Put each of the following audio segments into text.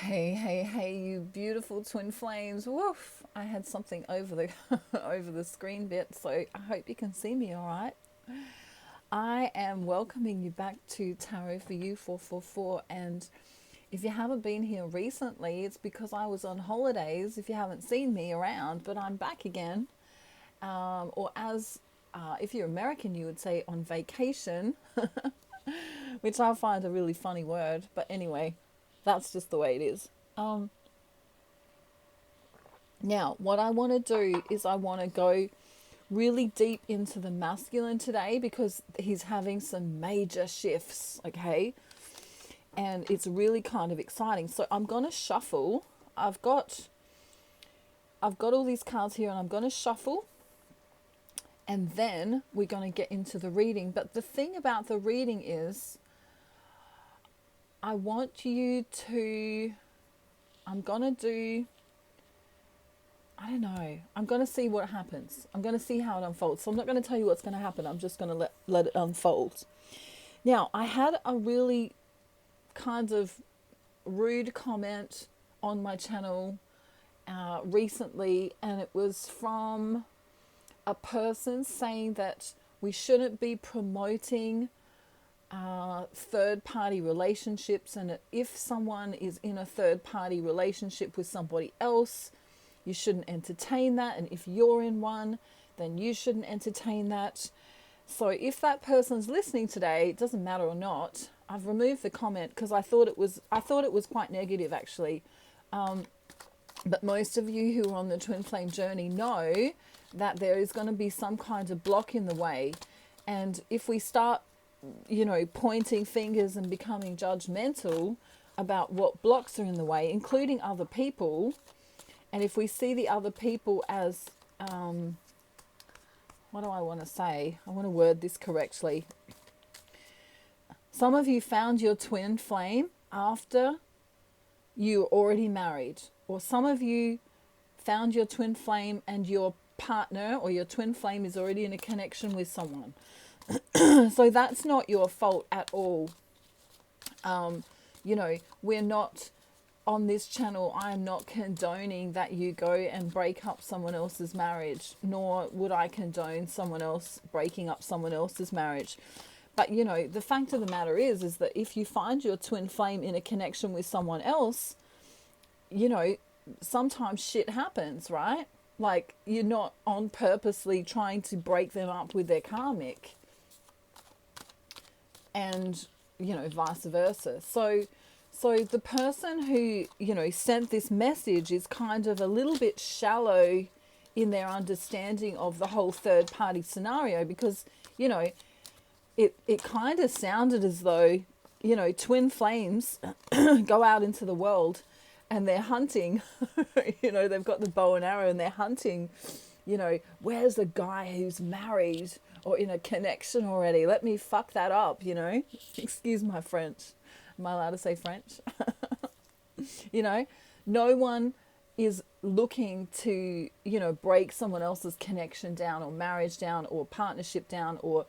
Hey, hey, hey, you beautiful twin flames. Woof. I had something over the over the screen bit, so I hope you can see me all right. I am welcoming you back to Tarot for You 444, and if you haven't been here recently, it's because I was on holidays. If you haven't seen me around, but I'm back again. Or as if you're American, you would say on vacation, which I find a really funny word. But anyway, that's just the way it is. Um, Now, what I want to do is I want to go really deep into the masculine today because he's having some major shifts, okay? And it's really kind of exciting. So I'm going to shuffle. I've got all these cards here and I'm going to shuffle and then we're going to get into the reading. But the thing about the reading is I want you to I'm going to do I don't know. I'm going to see what happens. I'm going to see how it unfolds. So I'm not going to tell you what's going to happen. I'm just going to let it unfold. Now, I had a really kind of rude comment on my channel recently, and it was from a person saying that we shouldn't be promoting third-party relationships, and that if someone is in a third-party relationship with somebody else, you shouldn't entertain that, and if you're in one, then you shouldn't entertain that. So if that person's listening today, it doesn't matter or not. I've removed the comment because I thought it was quite negative actually. But most of you who are on the twin flame journey know that there is going to be some kind of block in the way, and if we start, pointing fingers and becoming judgmental about what blocks are in the way, including other people. And if we see the other people as, what do I want to say? I want to word this correctly. Some of you found your twin flame after you already married. Or some of you found your twin flame and your partner or your twin flame is already in a connection with someone. So that's not your fault at all. We're not... On this channel, I'm not condoning that you go and break up someone else's marriage, nor would I condone someone else breaking up someone else's marriage. But, the fact of the matter is that if you find your twin flame in a connection with someone else, sometimes shit happens, right? Like, you're not on purposely trying to break them up with their karmic. And, vice versa. So the person who, sent this message is kind of a little bit shallow in their understanding of the whole third party scenario because, it kind of sounded as though, twin flames go out into the world and they're hunting, they've got the bow and arrow and they're hunting, where's the guy who's married or in a connection already? Let me fuck that up, Excuse my French. Am I allowed to say French? No one is looking to, break someone else's connection down or marriage down or partnership down or,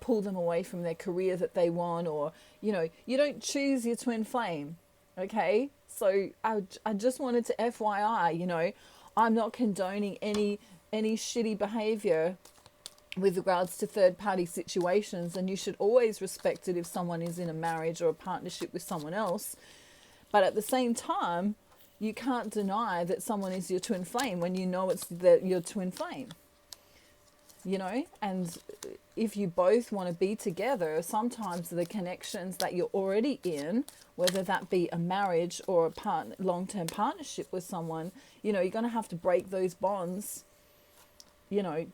pull them away from their career that they want or, you don't choose your twin flame. Okay. So I just wanted to FYI, I'm not condoning any shitty behavior with regards to third-party situations, and you should always respect it if someone is in a marriage or a partnership with someone else. But at the same time, you can't deny that someone is your twin flame when you know it's your twin flame. And if you both want to be together, sometimes the connections that you're already in, whether that be a marriage or a long-term partnership with someone, you're going to have to break those bonds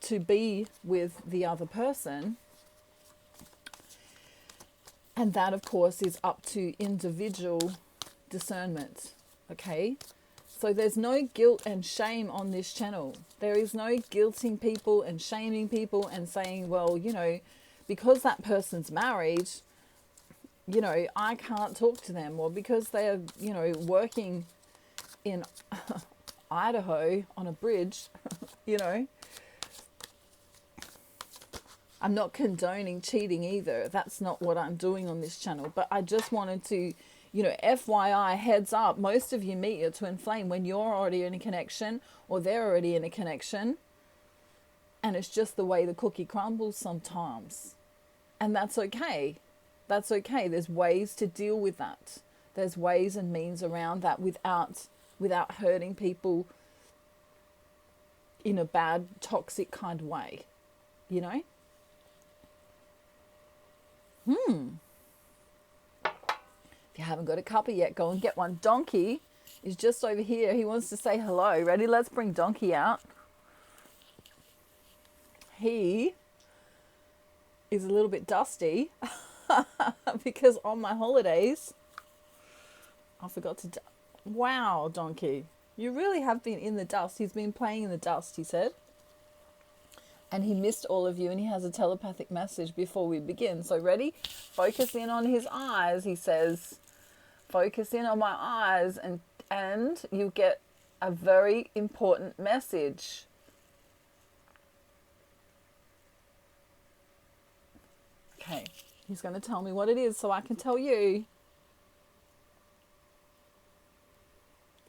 to be with the other person. And that, of course, is up to individual discernment, okay? So there's no guilt and shame on this channel. There is no guilting people and shaming people and saying, well, because that person's married, I can't talk to them, or because they're, working in Idaho on a bridge, I'm not condoning cheating either. That's not what I'm doing on this channel. But I just wanted to, FYI, heads up, most of you meet your twin flame when you're already in a connection or they're already in a connection. And it's just the way the cookie crumbles sometimes. And that's okay. That's okay. There's ways to deal with that. There's ways and means around that without hurting people in a bad, toxic kind of way. If you haven't got a cuppa yet, go and get one. Donkey is just over here. He wants to say hello. Ready? Let's bring Donkey out. He is a little bit dusty because on my holidays, I forgot to... Wow, Donkey. You really have been in the dust. He's been playing in the dust, he said. And he missed all of you, and he has a telepathic message before we begin. So ready? Focus in on his eyes, he says. Focus in on my eyes, and you get a very important message. Okay, he's going to tell me what it is so I can tell you.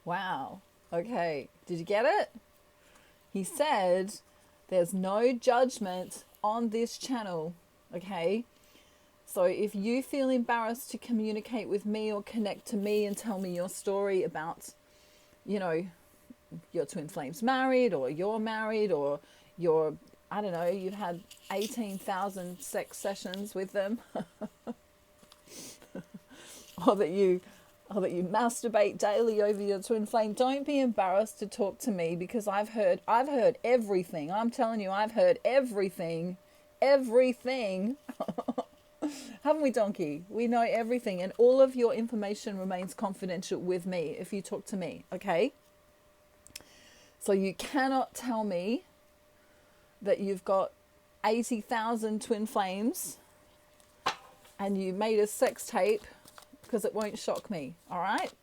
Wow. Okay, did you get it? He said there's no judgment on this channel, okay? So if you feel embarrassed to communicate with me or connect to me and tell me your story about, your twin flame's married, or you're married, or I don't know, you've had 18,000 sex sessions with them, or that you masturbate daily over your twin flame, don't be embarrassed to talk to me, because I've heard everything. I'm telling you, I've heard everything. Haven't we, Donkey? We know everything, and all of your information remains confidential with me if you talk to me, okay? So you cannot tell me that you've got 80,000 twin flames and you made a sex tape, because it won't shock me, all right?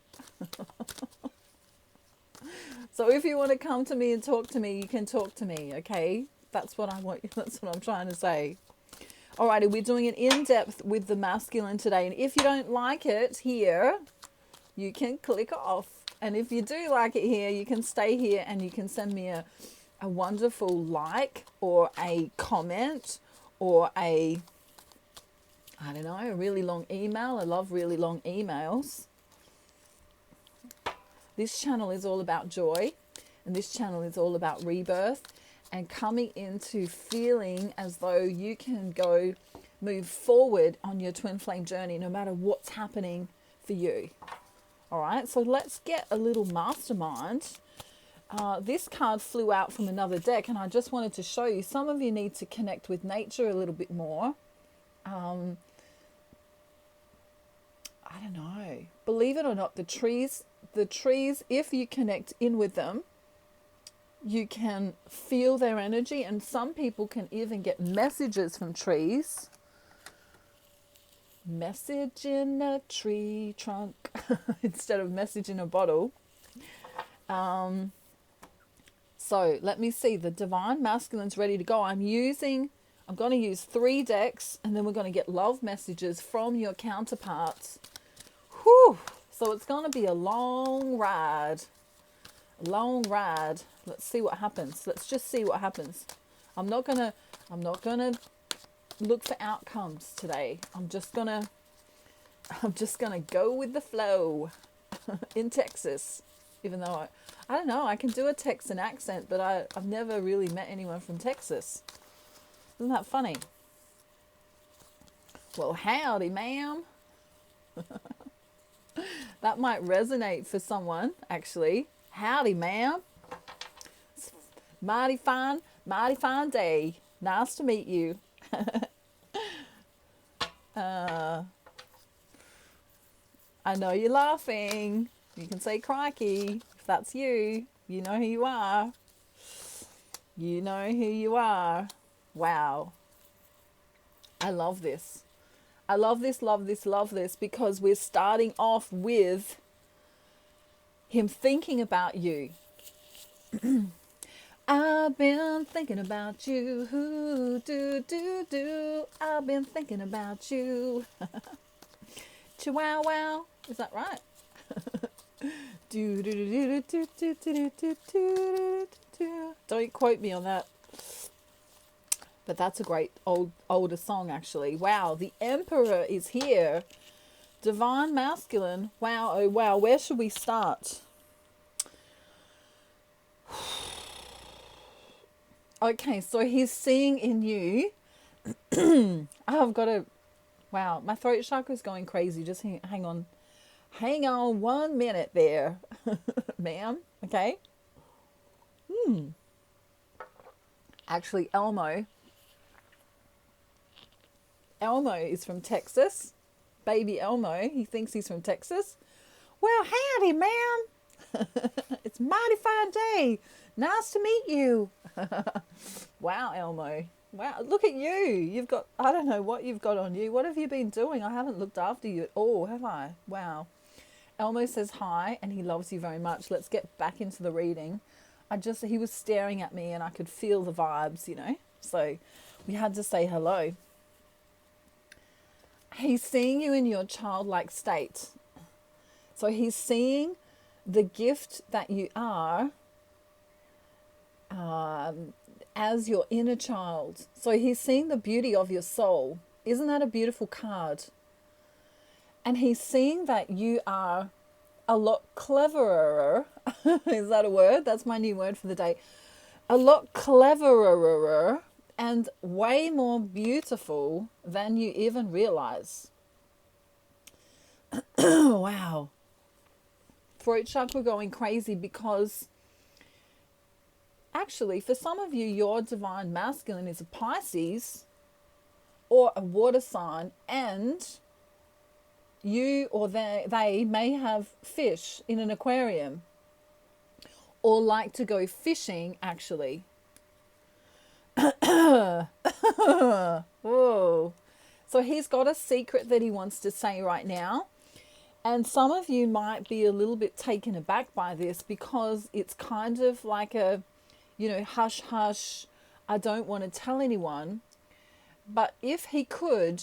So if you want to come to me and talk to me, you can talk to me, okay? That's what I'm trying to say. Alrighty, we're doing an in-depth with the masculine today, and if you don't like it here, you can click off. And if you do like it here, you can stay here and you can send me a wonderful like or a comment or a really long email. I love really long emails. This channel is all about joy, and this channel is all about rebirth and coming into feeling as though you can move forward on your twin flame journey no matter what's happening for you. All right, so let's get a little mastermind. This card flew out from another deck, and I just wanted to show you. Some of you need to connect with nature a little bit more. I don't know. Believe it or not, the trees, if you connect in with them, you can feel their energy, and some people can even get messages from trees. Message in a tree trunk instead of message in a bottle. So let me see. The Divine Masculine's ready to go. I'm going to use 3 decks, and then we're going to get love messages from your counterparts. Whew. So it's going to be a long ride. Let's see what happens. Let's just see what happens. I'm not gonna look for outcomes today. I'm just gonna go with the flow in Texas. Even though I don't know, I can do a Texan accent, but I've never really met anyone from Texas. Isn't that funny? Well, howdy, ma'am. That might resonate for someone, actually. Howdy, ma'am. It's mighty fine day. Nice to meet you. I know you're laughing. You can say crikey if that's you. You know who you are. You know who you are. Wow. I love this. I love this, love this, because we're starting off with him thinking about you. I've been thinking about you. I've been thinking about you. Chihuahua. Is that right? Don't quote me on that. But that's a great older song, actually. Wow, the Emperor is here. Divine Masculine. Wow, oh wow. Where should we start? Okay, so he's seeing in you. I've got to. Wow, my throat chakra is going crazy. Just hang on. Hang on 1 minute there, ma'am. Okay. Actually, Elmo is from Texas. Baby Elmo, he thinks he's from Texas. Well, howdy, ma'am. It's a mighty fine day. Nice to meet you. Wow, Elmo. Wow, look at you. You've got, I don't know what you've got on you. What have you been doing? I haven't looked after you at all, have I? Wow. Elmo says hi and he loves you very much. Let's get back into the reading. He was staring at me and I could feel the vibes, you know. So we had to say hello. He's seeing you in your childlike state. So he's seeing the gift that you are as your inner child. So he's seeing the beauty of your soul. Isn't that a beautiful card? And he's seeing that you are a lot cleverer. Is that a word? That's my new word for the day. A lot cleverer and way more beautiful than you even realize. Wow. Throat chakra going crazy because actually for some of you, your divine masculine is a Pisces or a water sign, and you or they may have fish in an aquarium or like to go fishing, actually. Whoa. So he's got a secret that he wants to say right now. And some of you might be a little bit taken aback by this because it's kind of like a, you know, hush, hush, I don't want to tell anyone. But if he could,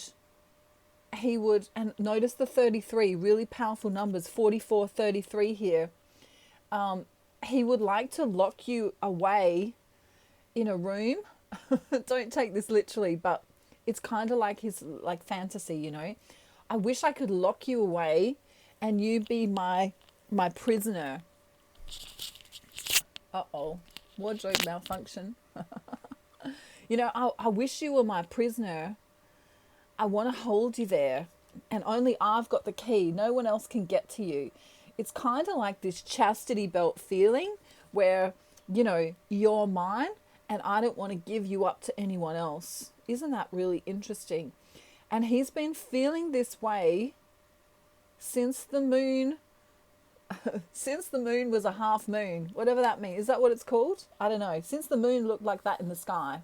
he would, and notice the 33, really powerful numbers, 44, 33 here. He would like to lock you away in a room. Don't take this literally, but it's kind of like his like fantasy, you know. I wish I could lock you away and you be my prisoner. Uh-oh, wardrobe malfunction. You know, I wish you were my prisoner. I want to hold you there, and only I've got the key. No one else can get to you. It's kind of like this chastity belt feeling where, you know, you're mine and I don't want to give you up to anyone else. Isn't that really interesting? And he's been feeling this way since the moon, since the moon was a half moon, whatever that means. Is that what it's called? I don't know. Since the moon looked like that in the sky,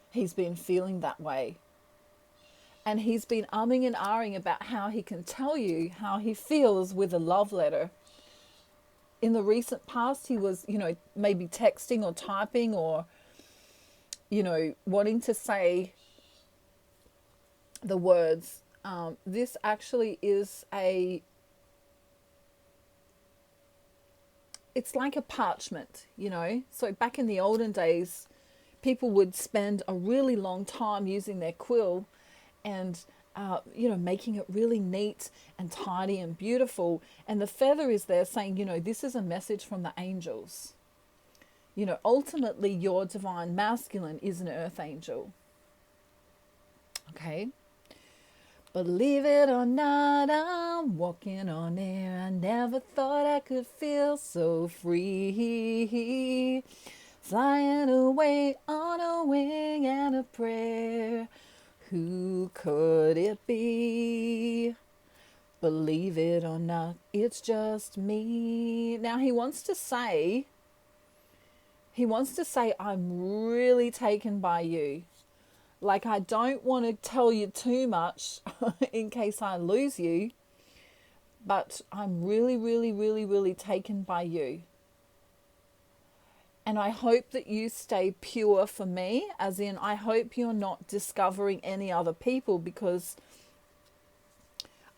he's been feeling that way. And he's been umming and ahhing about how he can tell you how he feels with a love letter. In the recent past, he was, you know, maybe texting or typing or, you know, wanting to say the words. This actually is it's like a parchment, you know. So back in the olden days, people would spend a really long time using their quill and, you know, making it really neat and tidy and beautiful. And the feather is there saying, you know, this is a message from the angels. You know, ultimately your divine masculine is an earth angel. Okay. Believe it or not, I'm walking on air. I never thought I could feel so free. Flying away on a wing and a prayer. Who could it be? Believe it or not, it's just me. Now he wants to say, I'm really taken by you. Like, I don't want to tell you too much in case I lose you, but I'm really, really, really, really taken by you. And I hope that you stay pure for me, as in I hope you're not discovering any other people, because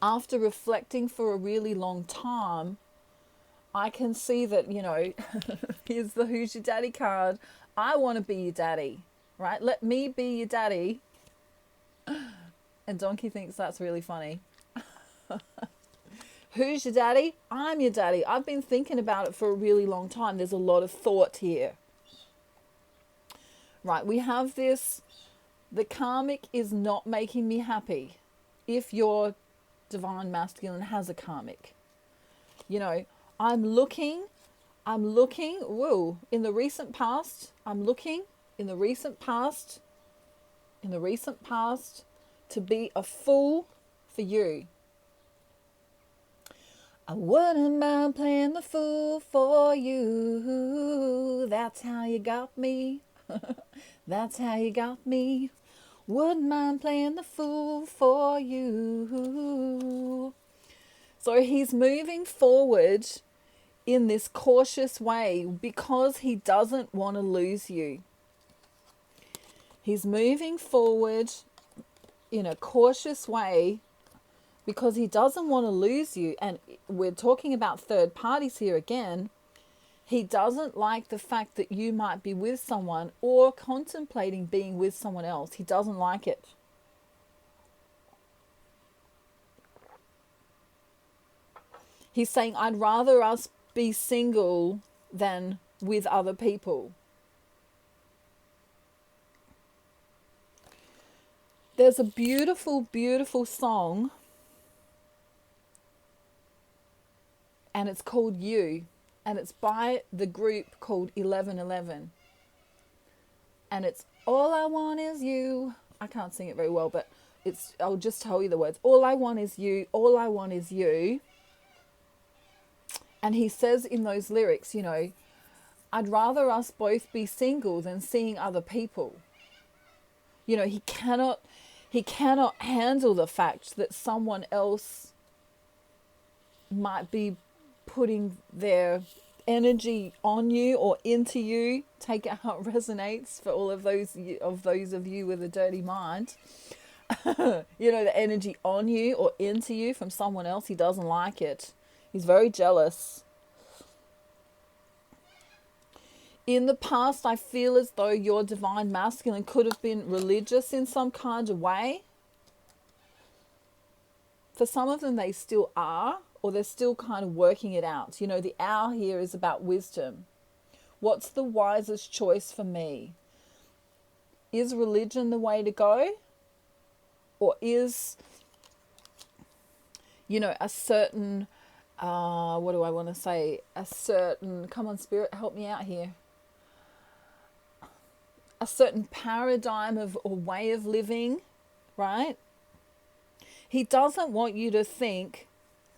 after reflecting for a really long time, I can see that, here's the who's your daddy card. I want to be your daddy, right? Let me be your daddy. And Donkey thinks that's really funny. Who's your daddy? I'm your daddy. I've been thinking about it for a really long time. There's a lot of thought here. Right, we have this. The karmic is not making me happy. If your divine masculine has a karmic. I'm looking, whoa, in the recent past to be a fool for you. I wouldn't mind playing the fool for you. That's how you got me. That's how you got me. Wouldn't mind playing the fool for you. So he's moving forward in this cautious way because he doesn't want to lose you. He's moving forward in a cautious way because he doesn't want to lose you. And we're talking about third parties here again. He doesn't like the fact that you might be with someone or contemplating being with someone else. He doesn't like it. He's saying, I'd rather us be single than with other people. There's a beautiful, beautiful song, and it's called You, and it's by the group called 1111. And it's All I Want Is You. I can't sing it very well, but I'll just tell you the words. All I want is you, all I want is you. And he says in those lyrics, I'd rather us both be single than seeing other people. He cannot handle the fact that someone else might be putting their energy on you or into you. Take it how it resonates for all of those of you with a dirty mind. The energy on you or into you from someone else. He doesn't like it. He's very jealous. In the past, I feel as though your divine masculine could have been religious in some kind of way. For some of them, they still are, or they're still kind of working it out. The hour here is about wisdom. What's the wisest choice for me? Is religion the way to go? Or is, a certain... what do I want to say? Come on, Spirit, help me out here. A certain paradigm or way of living, right? He doesn't want you to think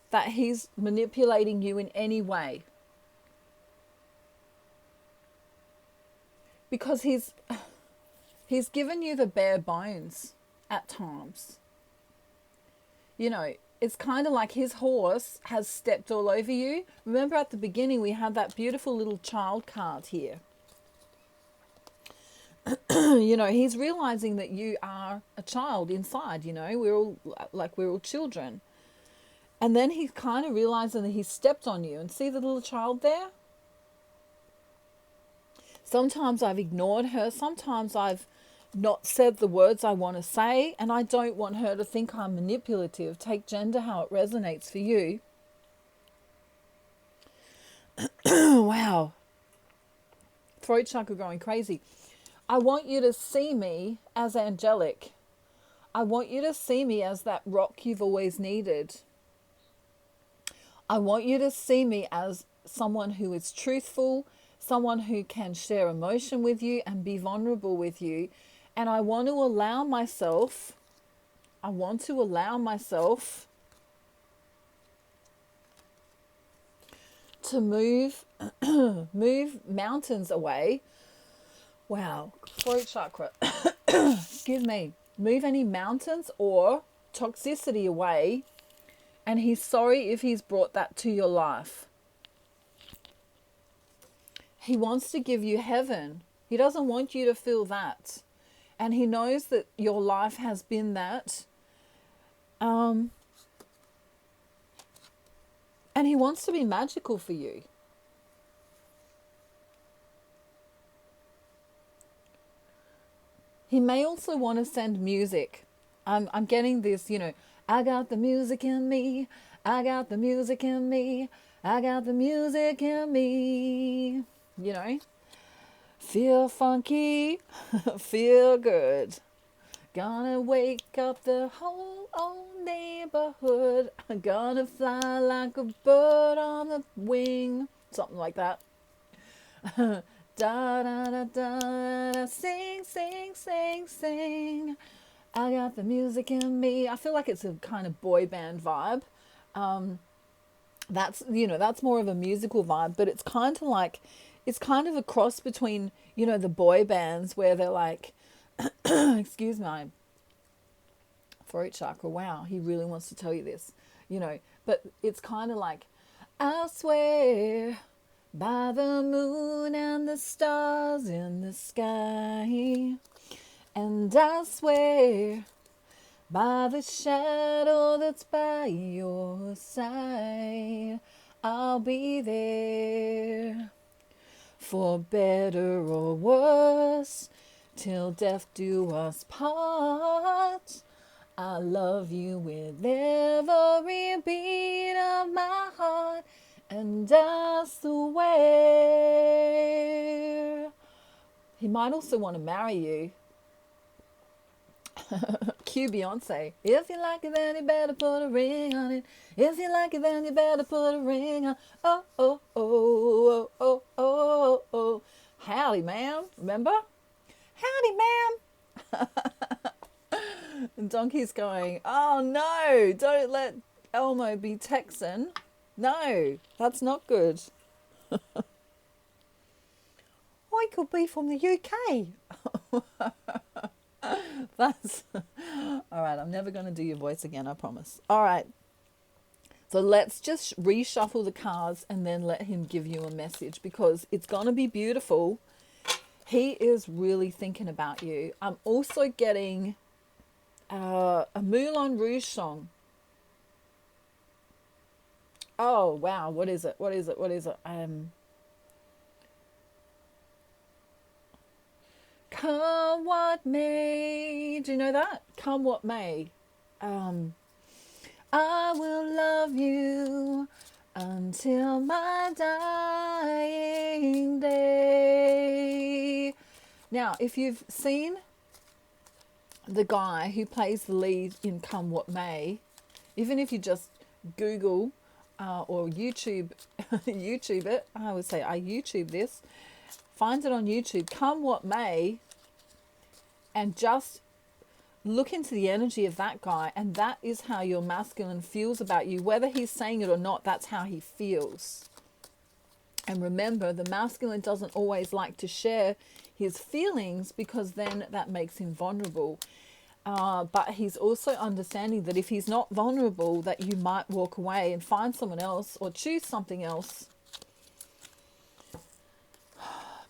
that he's manipulating you in any way. Because he's given you the bare bones at times. It's kind of like his horse has stepped all over you. Remember at the beginning we had that beautiful little child card here. He's realizing that you are a child inside, we're all children. And then he's kind of realizing that he's stepped on you. And see the little child there? Sometimes I've ignored her. Sometimes I've not said the words I want to say, and I don't want her to think I'm manipulative. Take gender how it resonates for you. Wow. Throat chakra going crazy. I want you to see me as angelic. I want you to see me as that rock you've always needed. I want you to see me as someone who is truthful, someone who can share emotion with you and be vulnerable with you. And I want to allow myself to move mountains away. Wow, throat chakra. Excuse me. Move any mountains or toxicity away. And he's sorry if he's brought that to your life. He wants to give you heaven. He doesn't want you to feel that. And he knows that your life has been that. And he wants to be magical for you. He may also want to send music. I'm getting this, I got the music in me. I got the music in me. I got the music in me. You know, feel funky, feel good. Gonna wake up the whole old neighborhood. I'm gonna fly like a bird on the wing. Something like that. Da da da da da, sing, sing, sing, sing. I got the music in me. I feel like it's a kind of boy band vibe. That's more of a musical vibe, but it's kind of a cross between, the boy bands where they're like, excuse my throat chakra. Wow, he really wants to tell you this, but it's kind of like, I swear by the moon and the stars in the sky, and I swear by the shadow that's by your side, I'll be there for better or worse, till death do us part. I love you with every beat of my heart, and I swear. He might also want to marry you. Cue Beyonce. If you like it, then you better put a ring on it. If you like it, then you better put a ring on. Oh, oh, oh, oh, oh, oh, oh. Howdy, ma'am. Remember? Howdy, ma'am. And Donkey's going, oh no, don't let Elmo be Texan. No, that's not good. I could be from the UK. That's all right. I'm never going to do your voice again, I promise. All right. So let's just reshuffle the cards and then let him give you a message, because it's going to be beautiful. He is really thinking about you. I'm also getting a Moulin Rouge song. Oh, wow. What is it? Come what may. Do you know that? Come what may. I will love you until my dying day. Now, if you've seen the guy who plays the lead in Come What May, even if you just Google or YouTube YouTube it, I would say I YouTube this, find it on YouTube, Come What May, and just look into the energy of that guy, and that is how your masculine feels about you. Whether he's saying it or not, that's how he feels. And remember, the masculine doesn't always like to share his feelings, because then that makes him vulnerable. But he's also understanding that if he's not vulnerable, that you might walk away and find someone else or choose something else,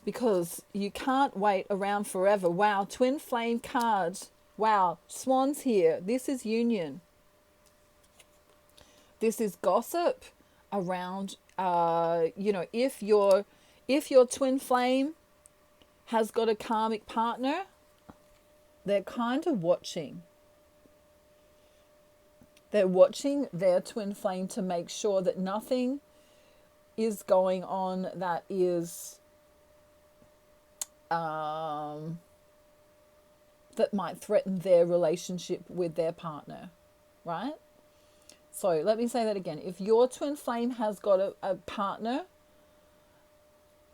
because you can't wait around forever. Wow, twin flame cards. Wow, swans here. This is union. This is gossip around, if your twin flame has got a karmic partner, they're kind of watching. They're watching their twin flame to make sure that nothing is going on that is that might threaten their relationship with their partner, right? So let me say that again. If your twin flame has got a partner,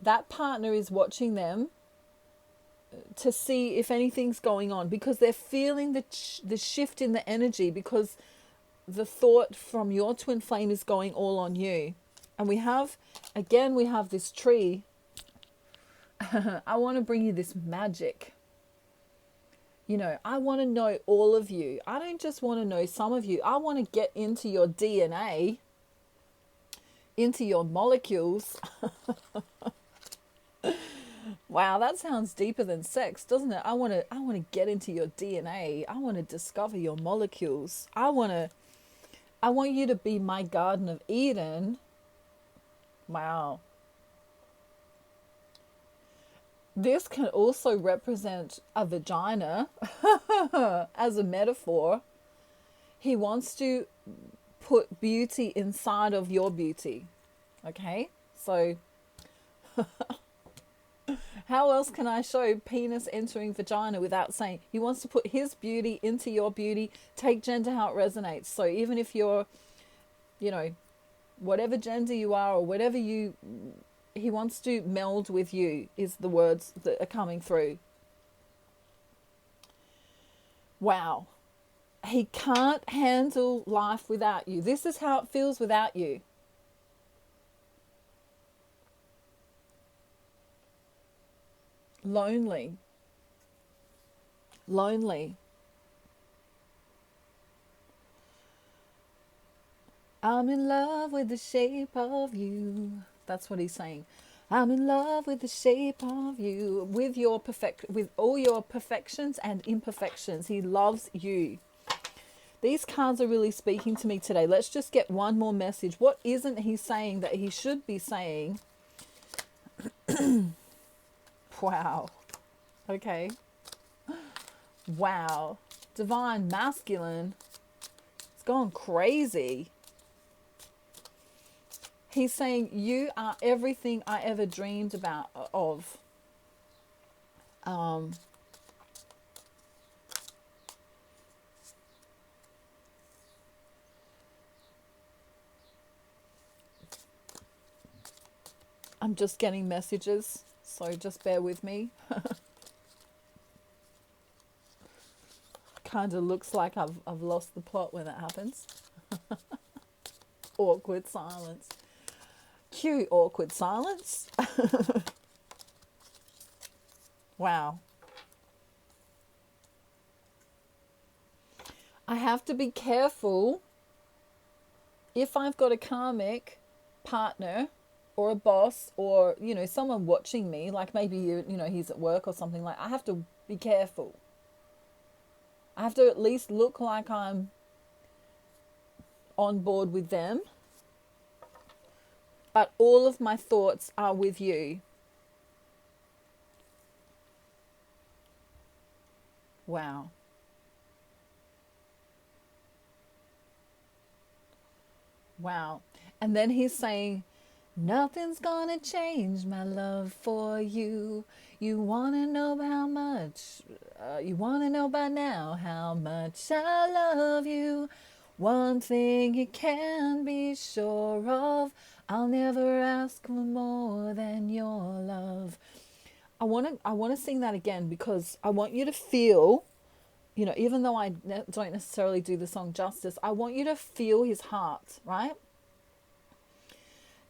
that partner is watching them to see if anything's going on, because they're feeling the shift in the energy, because the thought from your twin flame is going all on you. And we have this tree. I want to bring you this magic. I want to know all of you. I don't just want to know some of you. I want to get into your DNA, into your molecules. Wow, that sounds deeper than sex, doesn't it? I want to get into your DNA. I want to discover your molecules. I want to I want you to be my Garden of Eden. Wow. This can also represent a vagina as a metaphor. He wants to put beauty inside of your beauty. Okay? So, how else can I show penis entering vagina without saying he wants to put his beauty into your beauty? Take gender how it resonates. So, even if you're, you know, whatever gender you are or whatever you, he wants to meld with you, is the words that are coming through. Wow. He can't handle life without you. This is how it feels without you. Lonely. Lonely. I'm in love with the shape of you. That's what he's saying. I'm in love with the shape of you, with with all your perfections and imperfections. He loves you. These cards are really speaking to me today. Let's just get one more message. What isn't he saying that he should be saying? Wow. Okay. Wow. Divine masculine. It's gone crazy. He's saying, you are everything I ever dreamed about of. I'm just getting messages, so just bear with me. Kind of looks like I've lost the plot when that happens. Awkward silence. Cue awkward silence. Wow. I have to be careful if I've got a karmic partner or a boss or, you know, someone watching me, like maybe, you know, he's at work or something, like I have to be careful. I have to at least look like I'm on board with them. But all of my thoughts are with you. Wow. Wow. And then he's saying, nothing's gonna change my love for you. You wanna know how much, you wanna know by now how much I love you. One thing you can be sure of, I'll never ask for more than your love. I want to sing that again because I want you to feel, you know, even though I don't necessarily do the song justice, I want you to feel his heart, right?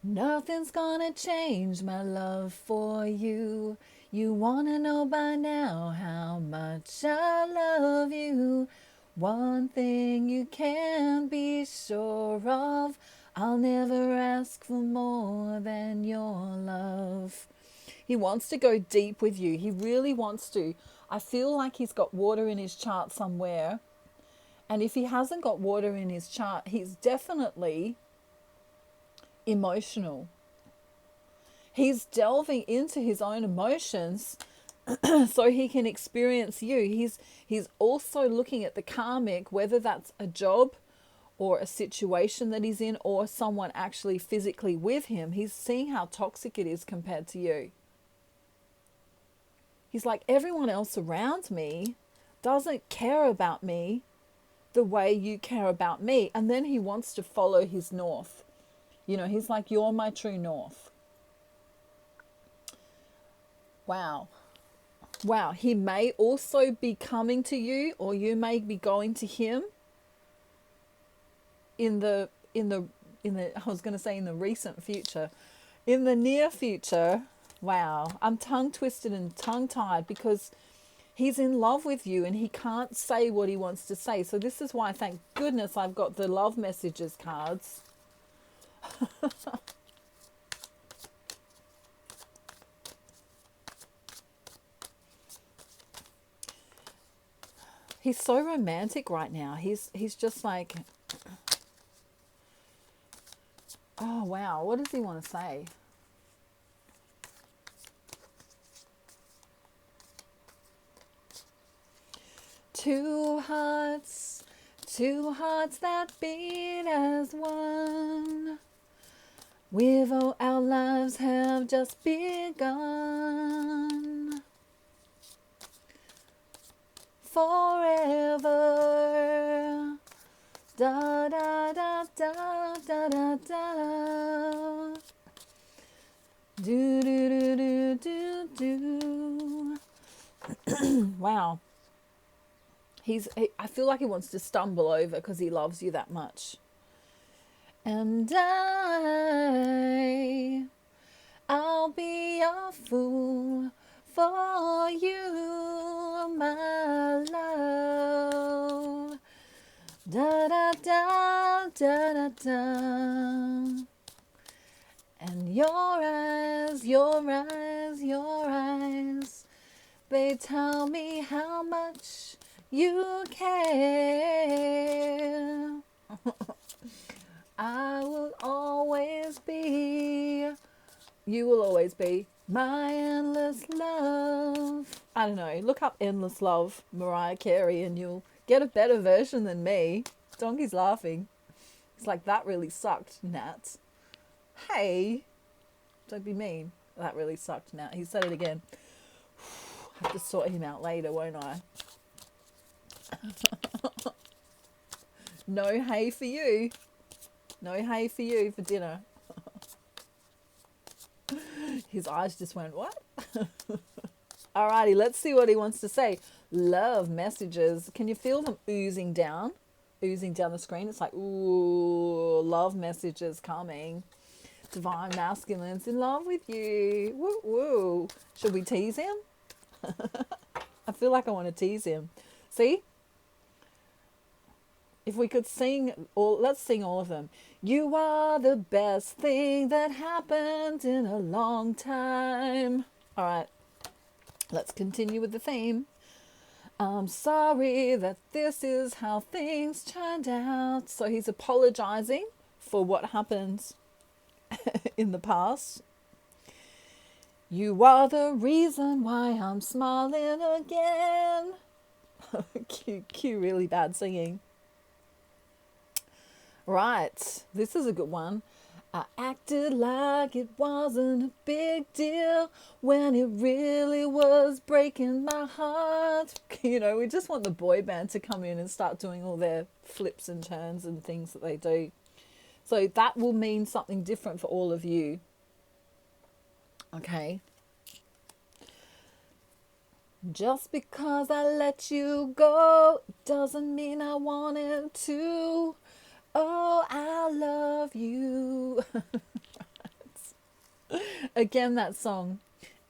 Nothing's gonna change my love for you. You wanna know by now how much I love you. One thing you can be sure of, I'll never ask for more than your love. He wants to go deep with you. He really wants to. I feel like he's got water in his chart somewhere. And if he hasn't got water in his chart, he's definitely emotional. He's delving into his own emotions so he can experience you. He's also looking at the karmic, whether that's a job or a situation that he's in or someone actually physically with him. He's seeing how toxic it is compared to you. He's like, everyone else around me doesn't care about me the way you care about me. And then he wants to follow his north. You know, he's like, you're my true north. Wow. Wow. He may also be coming to you, or you may be going to him in the I was going to say in the recent future. In the near future. Wow. I'm tongue twisted and tongue tied because he's in love with you and he can't say what he wants to say. So this is why, thank goodness, I've got the love messages cards. He's so romantic right now. He's just like, Oh, wow. What does he want to say? Two hearts that beat as one. We've all our lives have just begun. Forever. Da da da da da da da. Do do do do do do. Wow. I feel like he wants to stumble over because he loves you that much. And I'll be a fool for you, my love. Da da da da da da. And your eyes, they tell me how much you care. You will always be my endless love. I don't know, look up Endless Love, Mariah Carey, and you'll get a better version than me. Donkey's laughing. It's like, that really sucked, Nat. Hey, don't be mean. That really sucked, Nat. He said it again. I have to sort him out later, won't I? No hay for you. No hay for you for dinner. His eyes just went, what? Alrighty, let's see what he wants to say. Love messages. Can you feel them oozing down the screen? It's like, ooh, love messages coming. Divine masculine's in love with you. Woo woo. Should we tease him? I feel like I want to tease him. See? If we could sing let's sing all of them. You are the best thing that happened in a long time. All right, let's continue with the theme. I'm sorry that this is how things turned out. So he's apologizing for what happened in the past. You are the reason why I'm smiling again. Cue really bad singing. Right, this is a good one. I acted like it wasn't a big deal when it really was breaking my heart. You know, we just want the boy band to come in and start doing all their flips and turns and things that they do. So that will mean something different for all of you. Okay. Just because I let you go doesn't mean I wanted to. Oh, I love you. Again, that song.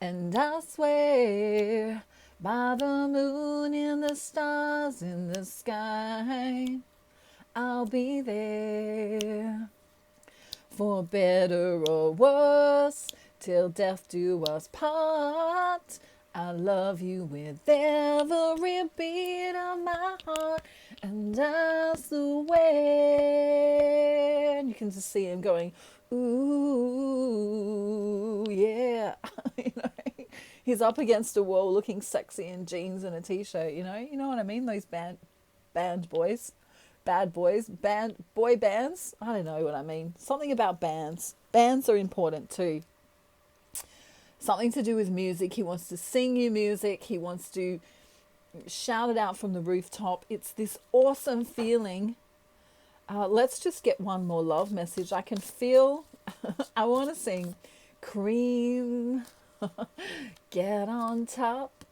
And I swear by the moon and the stars in the sky, I'll be there. For better or worse, till death do us part. I love you with every beat of my heart. And I swear. And you can just see him going, ooh, yeah. You know, he's up against a wall looking sexy in jeans and a t-shirt, you know what I mean? Those bad boy bands. I don't know what I mean. Something about bands. Bands are important too. Something to do with music. He wants to sing you music. He wants to shout it out from the rooftop. It's this awesome feeling. Let's just get one more love message. I can feel, I want to sing cream, get on top,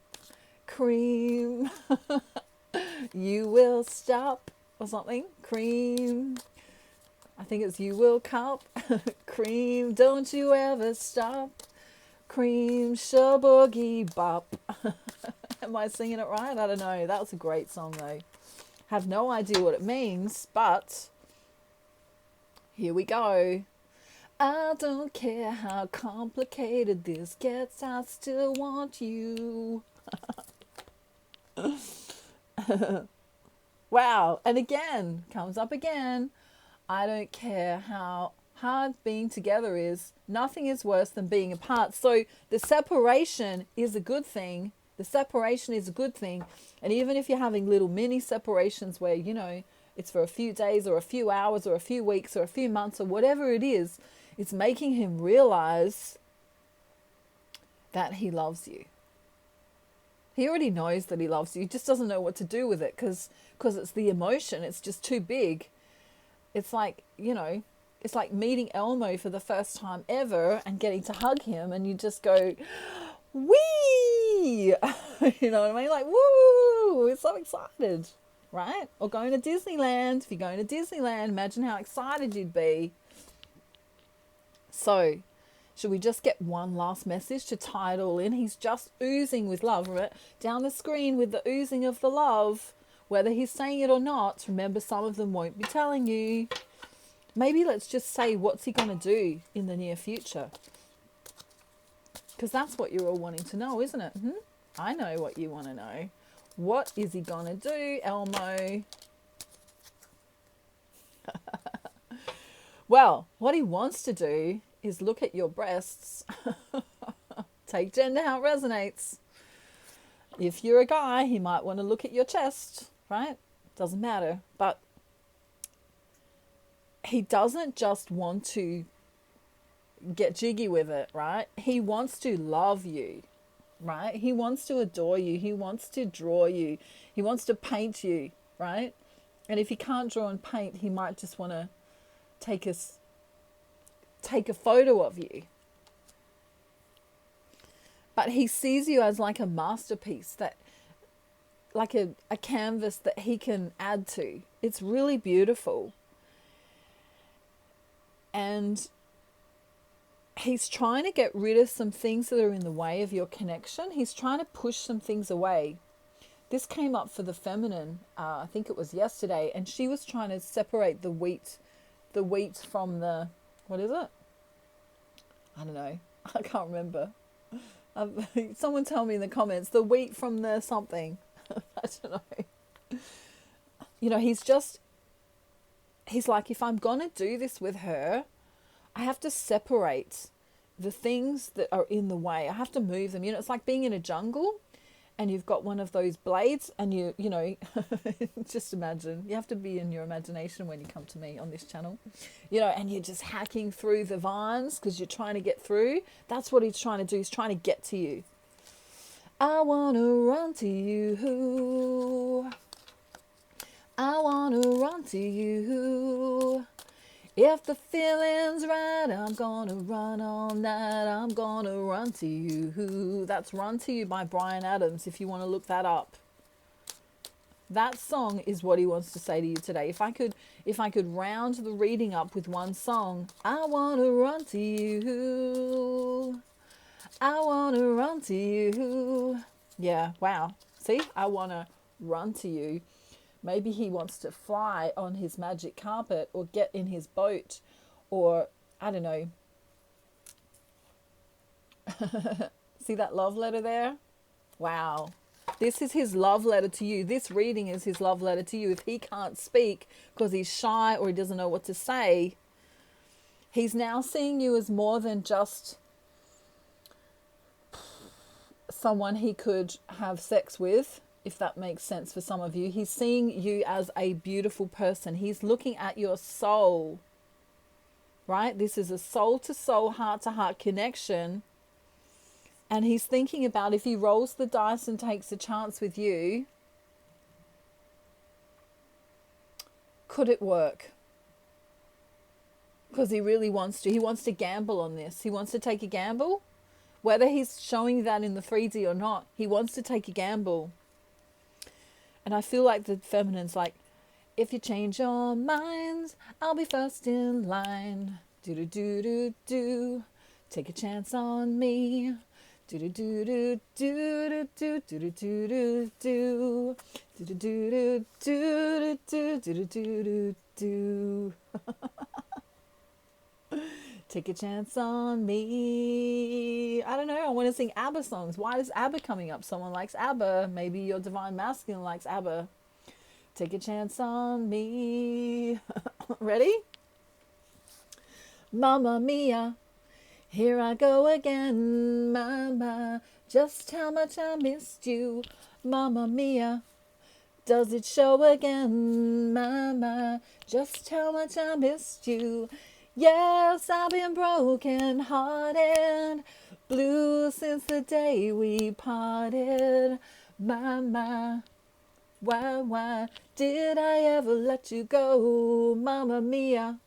cream, you will stop, or something, cream, I think it's you will cop, cream, don't you ever stop, cream, shaboogie bop. Am I singing it right? I don't know. That was a great song though. Have no idea what it means, but here we go. I don't care how complicated this gets, I still want you. Wow. And again, comes up again. I don't care how hard being together is. Nothing is worse than being apart. So the separation is a good thing. The separation is a good thing. And even if you're having little mini separations where, you know, it's for a few days or a few hours or a few weeks or a few months or whatever it is, it's making him realize that he loves you. He already knows that he loves you. He just doesn't know what to do with it because it's the emotion. It's just too big. It's like, you know, it's like meeting Elmo for the first time ever and getting to hug him and you just go, wee! You know what I mean? Like, woo! It's so excited, right? Or going to Disneyland. If you're going to Disneyland, imagine how excited you'd be. So, should we just get one last message to tie it all in? He's just oozing with love, right? Down the screen with the oozing of the love. Whether he's saying it or not, remember some of them won't be telling you. Maybe let's just say, what's he going to do in the near future? Because that's what you're all wanting to know, isn't it? I know what you want to know. What is he going to do, Elmo? Well, what he wants to do is look at your breasts. Take gender how it resonates. If you're a guy, he might want to look at your chest, right? Doesn't matter. But he doesn't just want to get jiggy with it, right? He wants to love you, right? He wants to adore you. He wants to draw you. He wants to paint you, right? And if he can't draw and paint, he might just want to take a photo of you. But he sees you as like a masterpiece, that like a canvas that he can add to. It's really beautiful. And he's trying to get rid of some things that are in the way of your connection. He's trying to push some things away. This came up for the feminine, I think it was yesterday, and she was trying to separate the wheat from the, what is it? I don't know. I can't remember. Someone tell me in the comments, the wheat from the something. I don't know. You know, he's like, if I'm going to do this with her, I have to separate the things that are in the way. I have to move them. You know, it's like being in a jungle and you've got one of those blades and you know, just imagine. You have to be in your imagination when you come to me on this channel. You know, and you're just hacking through the vines because you're trying to get through. That's what he's trying to do. He's trying to get to you. I want to run to you. I want to run to you. If the feeling's right, I'm gonna run all night. I'm gonna run to you. That's Run to You by Bryan Adams, if you want to look that up. That song is what he wants to say to you today. If I could round the reading up with one song, I want to run to you. I want to run to you. Yeah, wow. See, I want to run to you. Maybe he wants to fly on his magic carpet or get in his boat or, I don't know. See that love letter there? Wow. This is his love letter to you. This reading is his love letter to you. If he can't speak because he's shy or he doesn't know what to say, he's now seeing you as more than just someone he could have sex with. If that makes sense for some of you. He's seeing you as a beautiful person. He's looking at your soul, right? This is a soul-to-soul, heart-to-heart connection. And he's thinking about if he rolls the dice and takes a chance with you, could it work? Because he really wants to. He wants to gamble on this. He wants to take a gamble. Whether he's showing that in the 3D or not, he wants to take a gamble. And I feel like the feminine's like, if you change your minds, I'll be first in line. Do-do-do-do-do. Take a chance on me. Do-do-do-do-do-do-do. Do-do-do-do-do. Do-do-do-do-do-do-do-do-do. Take a chance on me. I don't know. I want to sing ABBA songs. Why is ABBA coming up? Someone likes ABBA. Maybe your divine masculine likes ABBA. Take a chance on me. Ready? Mamma mia, here I go again, mama. Just how much I missed you, Mamma mia. Does it show again, mama? Just how much I missed you. Yes, I've been broken hearted, blue since the day we parted, mama. Why did I ever let you go, Mamma mia?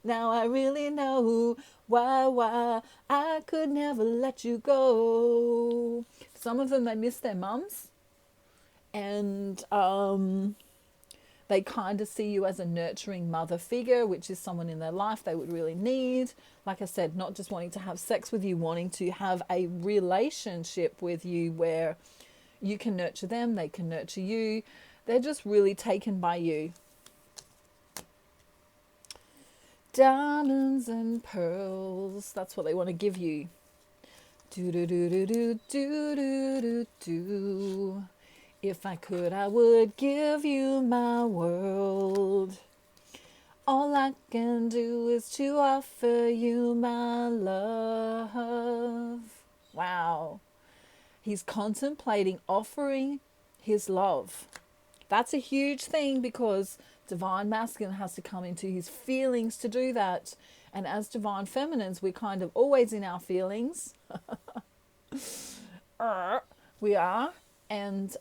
Now I really know why I could never let you go. Some of them, they miss their mums, and they kind of see you as a nurturing mother figure, which is someone in their life they would really need. Like I said, not just wanting to have sex with you, wanting to have a relationship with you where you can nurture them, they can nurture you. They're just really taken by you. Diamonds and pearls, that's what they want to give you. Do do do do do do do do do. If I could, I would give you my world. All I can do is to offer you my love. Wow. He's contemplating offering his love. That's a huge thing, because divine masculine has to come into his feelings to do that. And as divine feminines, we're kind of always in our feelings. We are. And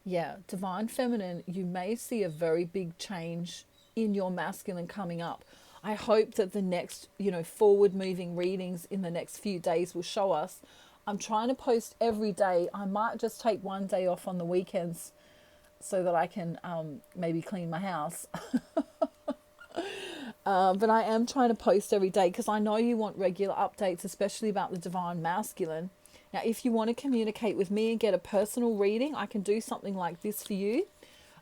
yeah, divine feminine, you may see a very big change in your masculine coming up. I hope that the next, forward moving readings in the next few days will show us. I'm trying to post every day. I might just take one day off on the weekends so that I can maybe clean my house. But I am trying to post every day because I know you want regular updates, especially about the divine masculine. Now, if you want to communicate with me and get a personal reading, I can do something like this for you.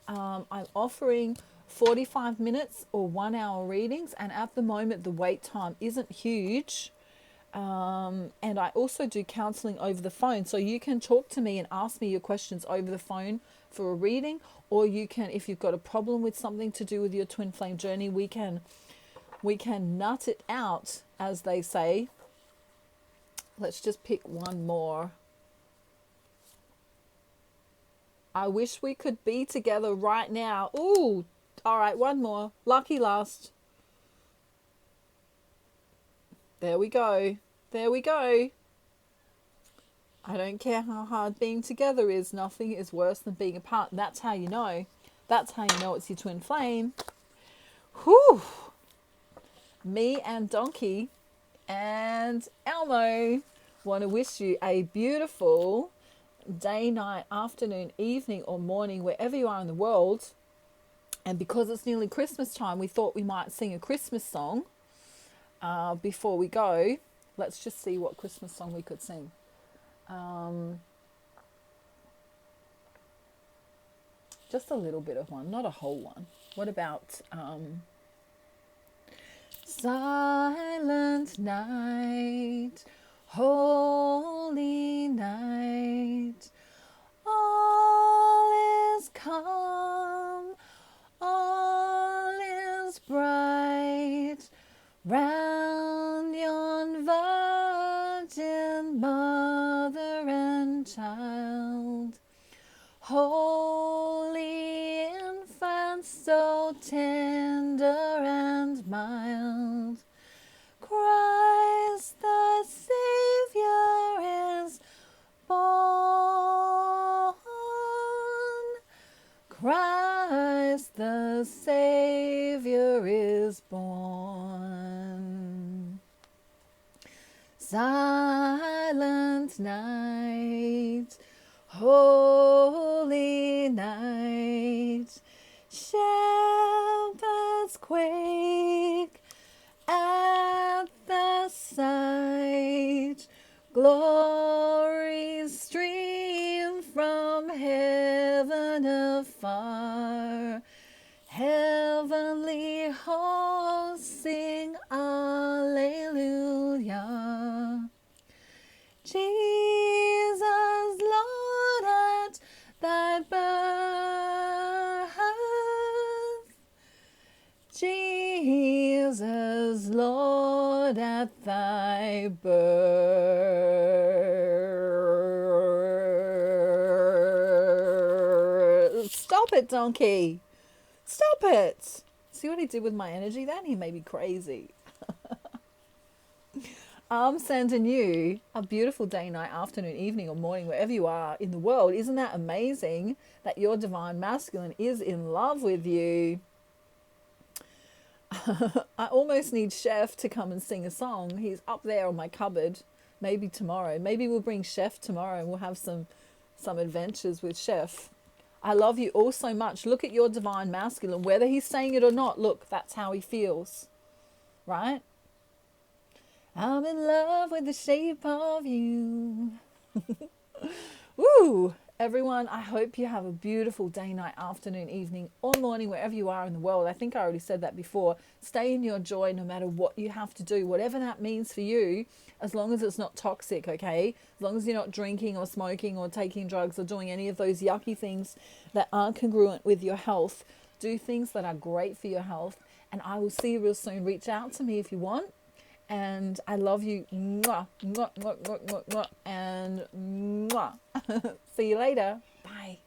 I'm offering 45 minutes or 1 hour readings, and at the moment the wait time isn't huge. And I also do counseling over the phone, so you can talk to me and ask me your questions over the phone for a reading, or you can, if you've got a problem with something to do with your twin flame journey, we can nut it out, as they say. Let's just pick one more. I wish we could be together right now. Ooh, all right, one more. Lucky last. There we go. There we go. I don't care how hard being together is. Nothing is worse than being apart. And that's how you know. That's how you know it's your twin flame. Whew. Me and Donkey and Elmo want to wish you a beautiful day, night, afternoon, evening, or morning, wherever you are in the world. And because it's nearly Christmas time, we thought we might sing a Christmas song before we go. Let's just see what Christmas song we could sing. Just a little bit of one, not a whole one. What about Silent Night, Holy Night, all is calm, all is bright, round yon virgin mother and child, holy infant, so tender and mild, Christ the Savior is born. Christ the Savior is born. Silent night, holy night, shepherds quake at the sight, glories stream from heaven afar, heavenly hosts sing Alleluia. Jesus, Lord, at thy birth, Jesus, Lord at thy birth. Stop it, donkey. Stop it. See what he did with my energy then? He made me crazy. I'm sending you a beautiful day, night, afternoon, evening, or morning, wherever you are in the world. Isn't that amazing that your divine masculine is in love with you? I almost need Chef to come and sing a song. He's up there on my cupboard. Maybe tomorrow. Maybe we'll bring Chef tomorrow and we'll have some adventures with Chef. I love you all so much. Look at your divine masculine. Whether he's saying it or not, look, that's how he feels. Right? I'm in love with the shape of you. Woo! Everyone, I hope you have a beautiful day, night, afternoon, evening, or morning, wherever you are in the world. I think I already said that before. Stay in your joy no matter what you have to do, whatever that means for you, as long as it's not toxic, okay? As long as you're not drinking or smoking or taking drugs or doing any of those yucky things that aren't congruent with your health. Do things that are great for your health. And I will see you real soon. Reach out to me if you want. And I love you. Mwah, mwah, mwah, mwah, mwah, mwah, and mwah. See you later. Bye.